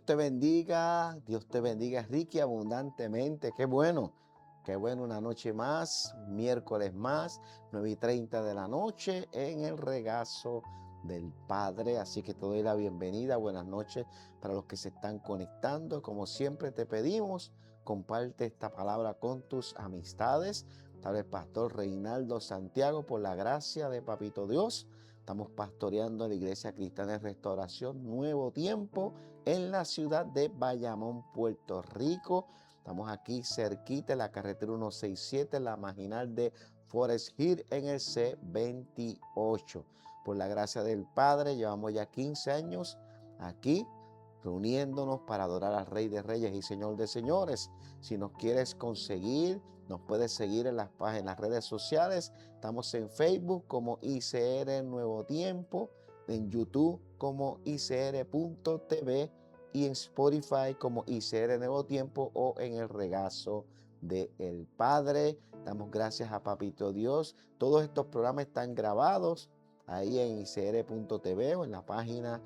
Dios te bendiga rica y abundantemente. Qué bueno una noche más, miércoles más, 9:30 de la noche en el regazo del Padre. Así que te doy la bienvenida, buenas noches para los que se están conectando. Como siempre te pedimos, comparte esta palabra con tus amistades. Tal vez Pastor Reinaldo Santiago, por la gracia de Papito Dios. Estamos pastoreando la Iglesia Cristiana de Restauración Nuevo Tiempo en la ciudad de Bayamón, Puerto Rico. Estamos aquí cerquita en la carretera 167, la marginal de Forest Hill en el C28. Por la gracia del Padre, llevamos ya 15 años aquí reuniéndonos para adorar al Rey de Reyes y Señor de Señores. Si nos quieres conseguir, nos puedes seguir en las páginas, en las redes sociales. Estamos en Facebook como ICR Nuevo Tiempo, en YouTube como ICR.tv y en Spotify como ICR Nuevo Tiempo o en el regazo del Padre. Damos gracias a Papito Dios. Todos estos programas están grabados ahí en ICR.tv o en la página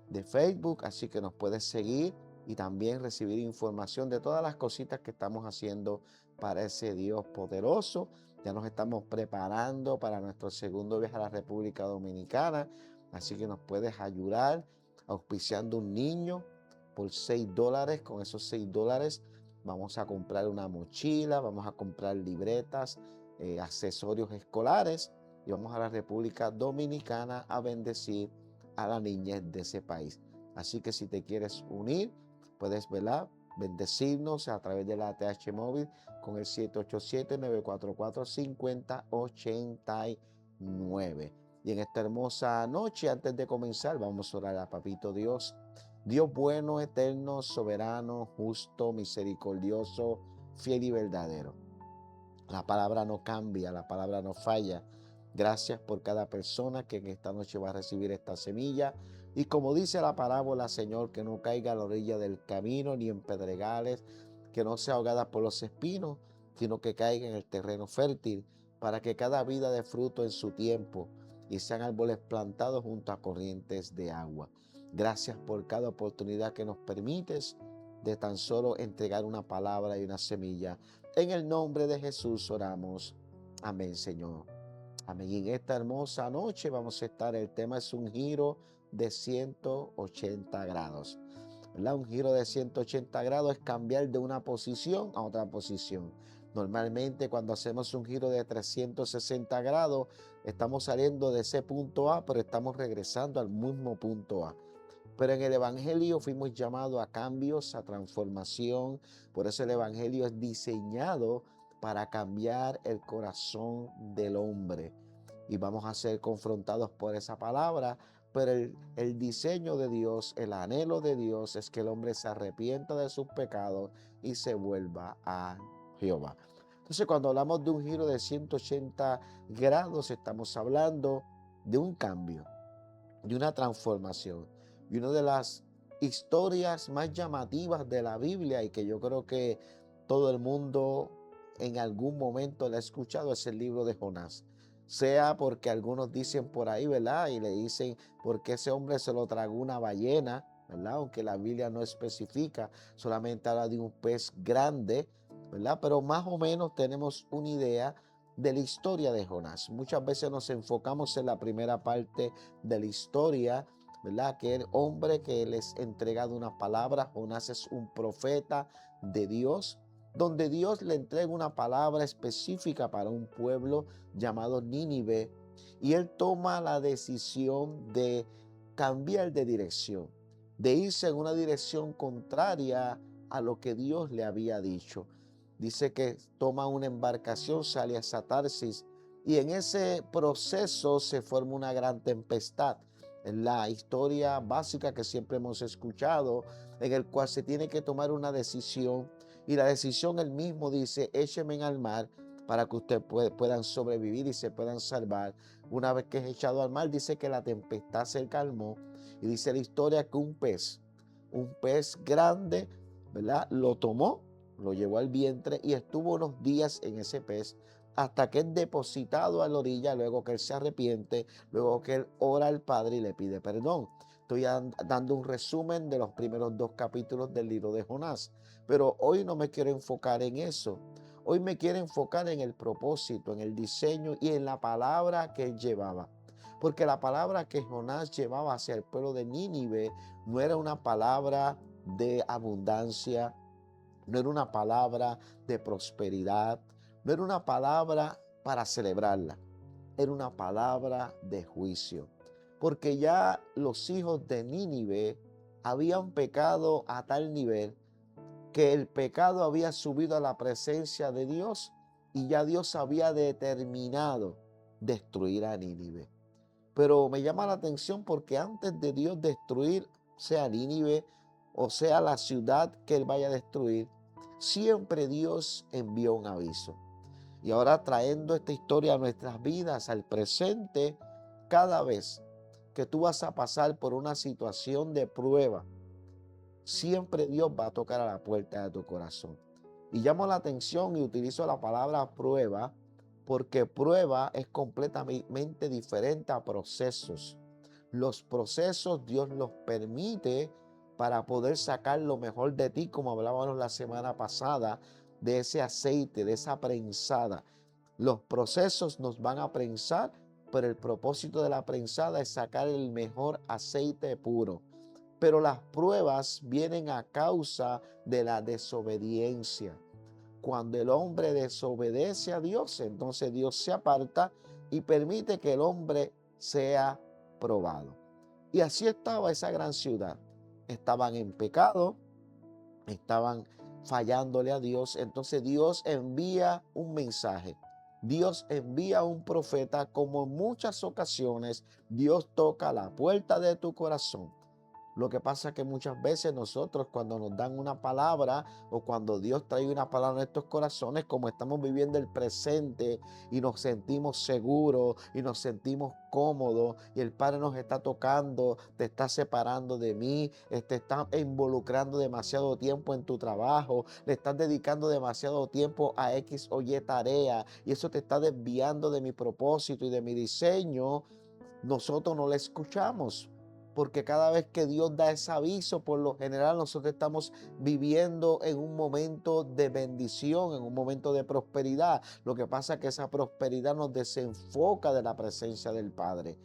de Facebook, así que nos puedes seguir y también recibir información de todas las cositas que estamos haciendo para ese Dios poderoso. Ya nos estamos preparando para nuestro segundo viaje a la República Dominicana, así que nos puedes ayudar auspiciando un niño por $6. Con esos $6 vamos a comprar una mochila, vamos a comprar libretas, accesorios escolares y vamos a la República Dominicana a bendecir a la niñez de ese país. Así que si te quieres unir, puedes, ¿verdad?, bendecirnos a través de la ATH móvil con el 787-944-5089. Y en esta hermosa noche, antes de comenzar, vamos a orar a Papito Dios. Dios bueno, eterno, soberano, justo, misericordioso, fiel y verdadero. La palabra no cambia, la palabra no falla. Gracias por cada persona que en esta noche va a recibir esta semilla. Y como dice la parábola, Señor, que no caiga a la orilla del camino ni en pedregales, que no sea ahogada por los espinos, sino que caiga en el terreno fértil, para que cada vida dé fruto en su tiempo y sean árboles plantados junto a corrientes de agua. Gracias por cada oportunidad que nos permites de tan solo entregar una palabra y una semilla. En el nombre de Jesús oramos. Amén, Señor. Amén. Y en esta hermosa noche vamos a estar, el tema es un giro de 180 grados. ¿Verdad? Un giro de 180 grados es cambiar de una posición a otra posición. Normalmente cuando hacemos un giro de 360 grados, estamos saliendo de ese punto A, pero estamos regresando al mismo punto A. Pero en el Evangelio fuimos llamados a cambios, a transformación. Por eso el Evangelio es diseñado para cambiar el corazón del hombre. Y vamos a ser confrontados por esa palabra. Pero el diseño de Dios, el anhelo de Dios es que el hombre se arrepienta de sus pecados y se vuelva a Jehová. Entonces, cuando hablamos de un giro de 180 grados, estamos hablando de un cambio, de una transformación. Y una de las historias más llamativas de la Biblia, y que yo creo que todo el mundo en algún momento la ha escuchado, es el libro de Jonás. Sea porque algunos dicen por ahí, ¿verdad? Y le dicen porque ese hombre se lo tragó una ballena, ¿verdad? Aunque la Biblia no especifica, solamente habla de un pez grande, ¿verdad? Pero más o menos tenemos una idea de la historia de Jonás. Muchas veces nos enfocamos en la primera parte de la historia, ¿verdad? Que el hombre que les ha entregado una palabra. Jonás es un profeta de Dios, donde Dios le entrega una palabra específica para un pueblo llamado Nínive, y él toma la decisión de cambiar de dirección, de irse en una dirección contraria a lo que Dios le había dicho. Dice que toma una embarcación, sale a Tarsis, y en ese proceso se forma una gran tempestad. Es la historia básica que siempre hemos escuchado, en el cual se tiene que tomar una decisión, y la decisión él mismo dice: échenme al mar para que ustedes puedan sobrevivir y se puedan salvar. Una vez que es echado al mar, dice que la tempestad se calmó, y dice la historia que un pez grande, ¿verdad?, lo tomó, lo llevó al vientre y estuvo unos días en ese pez, hasta que es depositado a la orilla, luego que él se arrepiente, luego que él ora al Padre y le pide perdón. Estoy dando un resumen de los primeros 2 capítulos del libro de Jonás, pero hoy no me quiero enfocar en eso. Hoy me quiero enfocar en el propósito, en el diseño y en la palabra que él llevaba. Porque la palabra que Jonás llevaba hacia el pueblo de Nínive no era una palabra de abundancia, no era una palabra de prosperidad, no era una palabra para celebrarla, era una palabra de juicio. Porque ya los hijos de Nínive habían pecado a tal nivel que el pecado había subido a la presencia de Dios y ya Dios había determinado destruir a Nínive. Pero me llama la atención porque antes de Dios destruir, sea Nínive o sea la ciudad que él vaya a destruir, siempre Dios envió un aviso. Y ahora trayendo esta historia a nuestras vidas, al presente, cada vez que tú vas a pasar por una situación de prueba, siempre Dios va a tocar a la puerta de tu corazón. Y llamo la atención y utilizo la palabra prueba porque prueba es completamente diferente a procesos. Los procesos Dios los permite para poder sacar lo mejor de ti, como hablábamos la semana pasada, de ese aceite, de esa prensada. Los procesos nos van a prensar, pero el propósito de la prensada es sacar el mejor aceite puro. Pero las pruebas vienen a causa de la desobediencia. Cuando el hombre desobedece a Dios, entonces Dios se aparta y permite que el hombre sea probado. Y así estaba esa gran ciudad. Estaban en pecado, estaban fallándole a Dios. Entonces Dios envía un mensaje. Dios envía un profeta, como en muchas ocasiones Dios toca la puerta de tu corazón. Lo que pasa es que muchas veces nosotros, cuando nos dan una palabra o cuando Dios trae una palabra a nuestros corazones, como estamos viviendo el presente y nos sentimos seguros y nos sentimos cómodos y el Padre nos está tocando, te está separando de mí, te está involucrando demasiado tiempo en tu trabajo, le estás dedicando demasiado tiempo a X o Y tarea y eso te está desviando de mi propósito y de mi diseño. Nosotros no le escuchamos, porque cada vez que Dios da ese aviso, por lo general nosotros estamos viviendo en un momento de bendición, en un momento de prosperidad. Lo que pasa es que esa prosperidad nos desenfoca de la presencia del Padre.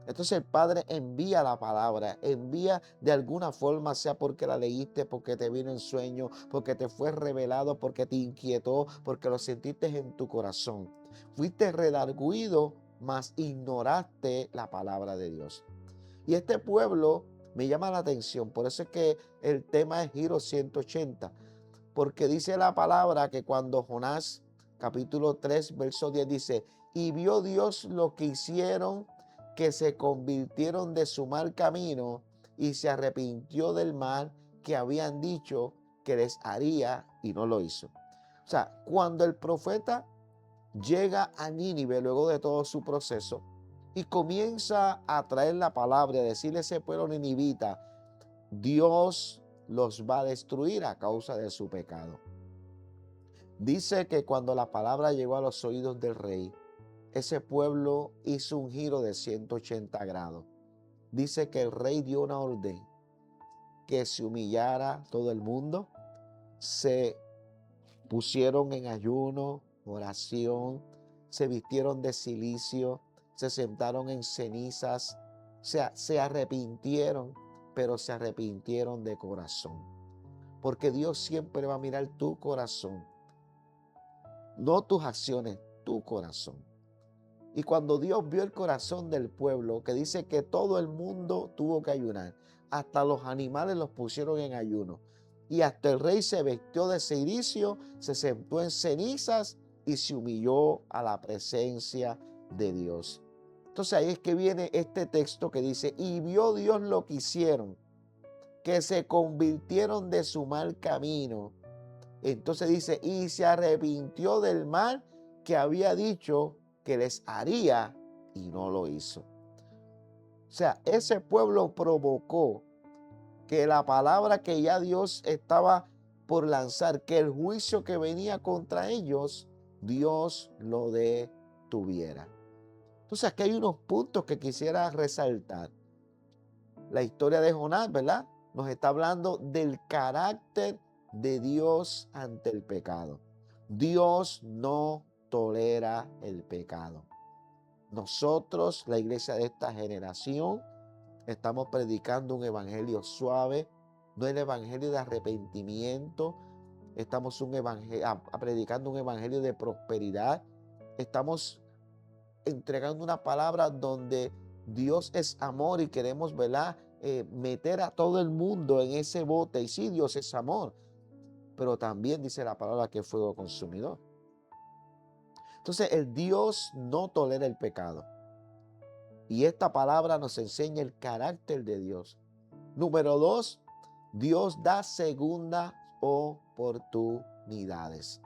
Entonces el Padre envía la palabra, envía de alguna forma, sea porque la leíste, porque te vino en sueño, porque te fue revelado, porque te inquietó, porque lo sentiste en tu corazón. Fuiste redarguido, mas ignoraste la palabra de Dios. Y este pueblo me llama la atención, por eso es que el tema es Giro 180, porque dice la palabra que cuando Jonás, capítulo 3, verso 10 dice, y vio Dios lo que hicieron, que se convirtieron de su mal camino y se arrepintió del mal que habían dicho que les haría y no lo hizo. O sea, cuando el profeta llega a Nínive luego de todo su proceso y comienza a traer la palabra, a decirle a ese pueblo ninivita, Dios los va a destruir a causa de su pecado. Dice que cuando la palabra llegó a los oídos del rey, ese pueblo hizo un giro de 180 grados. Dice que el rey dio una orden que se humillara todo el mundo, se pusieron en ayuno, oración, se vistieron de cilicio, se sentaron en cenizas, se arrepintieron, pero se arrepintieron de corazón. Porque Dios siempre va a mirar tu corazón, no tus acciones, tu corazón. Y cuando Dios vio el corazón del pueblo, que dice que todo el mundo tuvo que ayunar, hasta los animales los pusieron en ayuno. Y hasta el rey se vistió de cilicio, se sentó en cenizas y se humilló a la presencia de Dios. Entonces ahí es que viene este texto que dice, y vio Dios lo que hicieron, que se convirtieron de su mal camino. Entonces dice, y se arrepintió del mal que había dicho que les haría y no lo hizo. O sea, ese pueblo provocó que la palabra que ya Dios estaba por lanzar, que el juicio que venía contra ellos, Dios lo detuviera. Entonces aquí hay unos puntos que quisiera resaltar. La historia de Jonás, ¿verdad? Nos está hablando del carácter de Dios ante el pecado. Dios no tolera el pecado. Nosotros, la iglesia de esta generación, estamos predicando un evangelio suave, no el evangelio de arrepentimiento. Estamos predicando un evangelio de prosperidad. Estamos entregando una palabra donde Dios es amor y queremos, ¿verdad? Meter a todo el mundo en ese bote. Y sí, Dios es amor, pero también dice la palabra que es fuego consumidor. Entonces, el Dios no tolera el pecado. Y esta palabra nos enseña el carácter de Dios. Número 2, Dios da segundas oportunidades.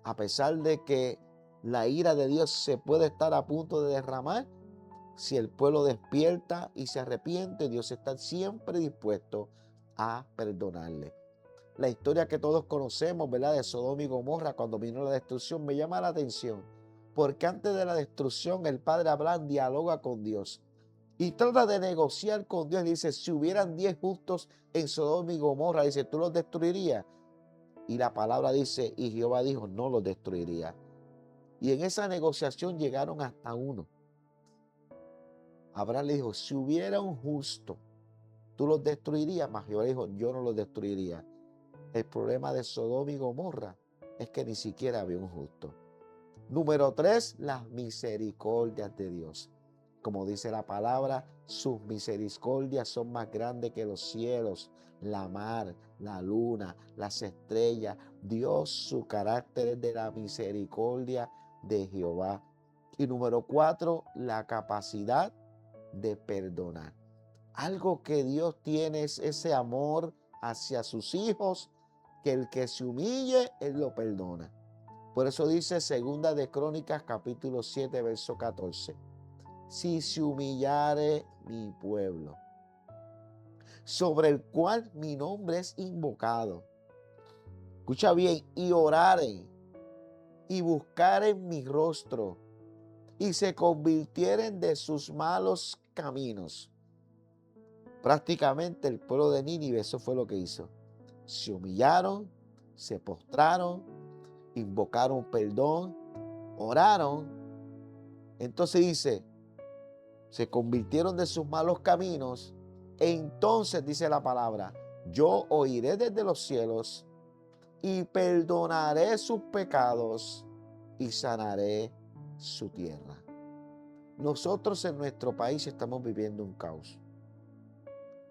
A pesar de que la ira de Dios se puede estar a punto de derramar, si el pueblo despierta y se arrepiente, Dios está siempre dispuesto a perdonarle. La historia que todos conocemos, ¿verdad?, de Sodoma y Gomorra cuando vino la destrucción, me llama la atención, porque antes de la destrucción el padre Abraham dialoga con Dios y trata de negociar con Dios. Dice, si hubieran 10 justos en Sodoma y Gomorra, dice, ¿tú los destruirías? Y la palabra dice, y Jehová dijo, no los destruiría. Y en esa negociación llegaron hasta uno. Abraham le dijo, si hubiera un justo, ¿tú los destruirías? Mas Jehová dijo, yo no los destruiría. El problema de Sodoma y Gomorra es que ni siquiera había un justo. Número 3, las misericordias de Dios. Como dice la palabra, sus misericordias son más grandes que los cielos, la mar, la luna, las estrellas. Dios, su carácter es de la misericordia de Jehová. Y número 4, la capacidad de perdonar. Algo que Dios tiene es ese amor hacia sus hijos, que el que se humille, Él lo perdona. Por eso dice 2 de Crónicas, capítulo 7, verso 14. Si se humillare mi pueblo, sobre el cual mi nombre es invocado, escucha bien, y oraren, y buscaren mi rostro, y se convirtieren de sus malos caminos. Prácticamente el pueblo de Nínive, eso fue lo que hizo. Se humillaron, se postraron, invocaron perdón, oraron. Entonces dice, se convirtieron de sus malos caminos. Entonces dice la palabra, yo oiré desde los cielos y perdonaré sus pecados y sanaré su tierra. Nosotros en nuestro país estamos viviendo un caos.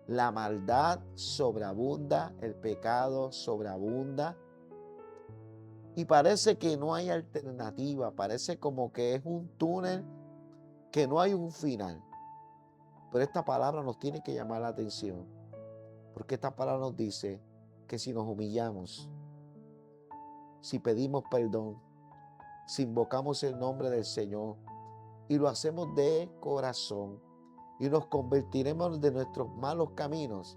La maldad sobreabunda, el pecado sobreabunda. Y parece que no hay alternativa, parece como que es un túnel que no hay un final. Pero esta palabra nos tiene que llamar la atención, porque esta palabra nos dice que si nos humillamos, si pedimos perdón, si invocamos el nombre del Señor y lo hacemos de corazón y nos convertiremos de nuestros malos caminos,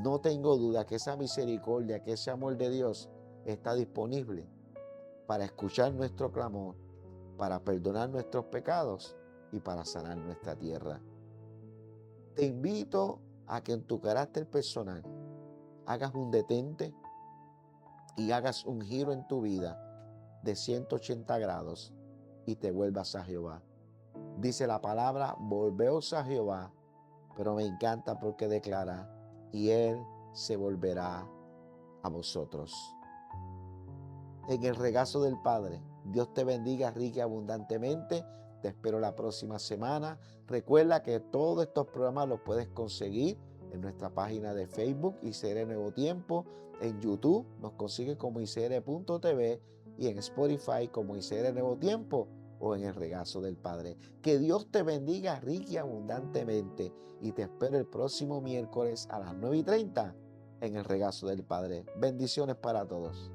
no tengo duda que esa misericordia, que ese amor de Dios está disponible para escuchar nuestro clamor, para perdonar nuestros pecados y para sanar nuestra tierra. Te invito a que en tu carácter personal hagas un detente y hagas un giro en tu vida de 180 grados y te vuelvas a Jehová. Dice la palabra, volveos a Jehová, pero me encanta porque declara, y Él se volverá a vosotros. En el regazo del Padre, Dios te bendiga rica y abundantemente. Te espero la próxima semana. Recuerda que todos estos programas los puedes conseguir en nuestra página de Facebook, ICR Nuevo Tiempo. En YouTube nos consigues como ICR.tv y en Spotify como ICR Nuevo Tiempo o en el regazo del Padre. Que Dios te bendiga rica y abundantemente y te espero el próximo miércoles a las 9:30 en el regazo del Padre. Bendiciones para todos.